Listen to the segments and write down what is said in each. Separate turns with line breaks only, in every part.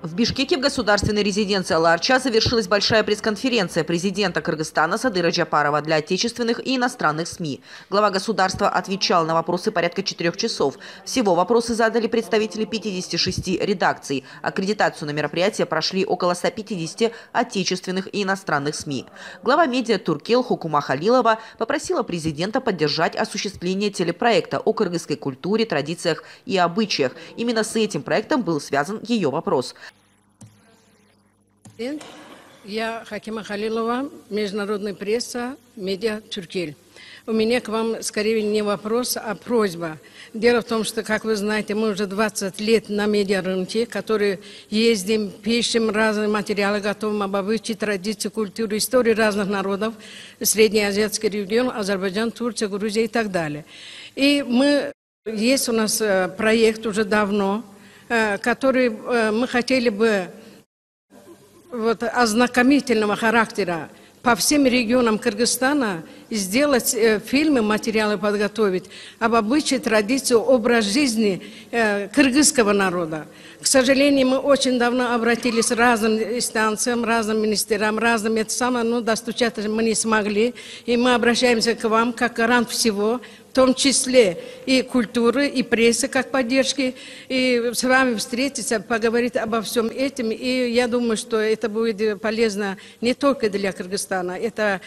В Бишкеке в государственной резиденции Ала-Арча завершилась большая пресс-конференция президента Кыргызстана Садыра Джапарова для отечественных и иностранных СМИ. Глава государства отвечал на вопросы порядка 4 часов. Всего вопросы задали представители 56 редакций. Аккредитацию на мероприятие прошли около 150 отечественных и иностранных СМИ. Глава медиа Туркел Хукума Халилова попросила президента поддержать осуществление телепроекта о кыргызской культуре, традициях и обычаях. Именно с этим проектом был связан ее вопрос.
Я Хакима Халилова, международная пресса, медиа Туркель. У меня к вам скорее не вопрос, а просьба. Дело в том, что, как вы знаете, мы уже 20 лет на медиарынке, которые ездим, пишем разные материалы, готовим об обычаи, традиции, культуре, истории разных народов, Среднеазиатский регион, Азербайджан, Турция, Грузия и так далее. И есть у нас проект уже давно, который мы хотели бы ознакомительного характера по всем регионам Кыргызстана сделать фильмы, материалы подготовить об обычае, традиции, образ жизни кыргызского народа. К сожалению, мы очень давно обратились к разным инстанциям, разным министерам, но достучаться мы не смогли. И мы обращаемся к вам как гарант всего, в том числе и культуры, и прессы как поддержки, и с вами встретиться, поговорить обо всем этом. И я думаю, что это будет полезно не только для Кыргызстана, это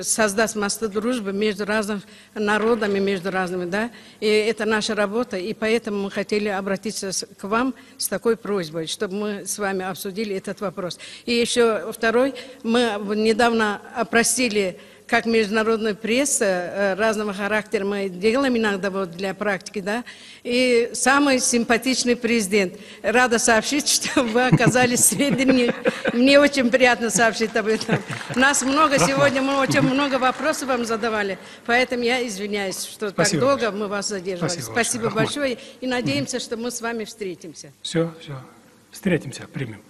создаст мосты дружбы между разными народами, между разными, да. И это наша работа, и поэтому мы хотели обратиться к вам с такой просьбой, чтобы мы с вами обсудили этот вопрос. И еще второй, мы недавно опросили как международная пресса разного характера, мы делаем иногда для практики, да, и самый симпатичный президент. Рада сообщить, что вы оказались среди. Мне очень приятно сообщить об этом. Нас много сегодня, мы очень много вопросов вам задавали, поэтому я извиняюсь, что так долго мы вас задерживали. Спасибо большое, и надеемся, что мы с вами встретимся.
Все, встретимся, примем.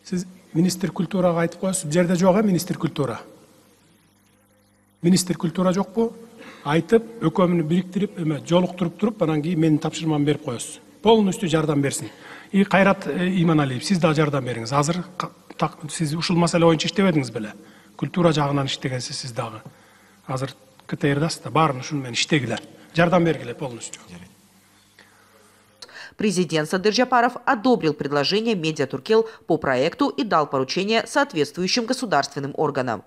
Сіз министр культураға айтып қойсыз, бұл жерде жоқ, министр культура. Министр культура жоқ по, айтып, өкөмүнү бириктирип, жолуктуруп туруп, анан кийин менин тапшырмамды берип коесуз. Полностью жардам берсин. И Кайрат Иманалиев, сиз да жардам бериңиз. Азыр сиз ушул маселе боюнча иштебедиңиз беле? Культура жагынан иштегенсиз сиз дагы. Азыр КТРдасыз да, баарын ушуну менен иштегиле. Жардам бергиле полностью.
Президент Садыр Джапаров одобрил предложение медиа Туркел по проекту и дал поручение соответствующим государственным органам.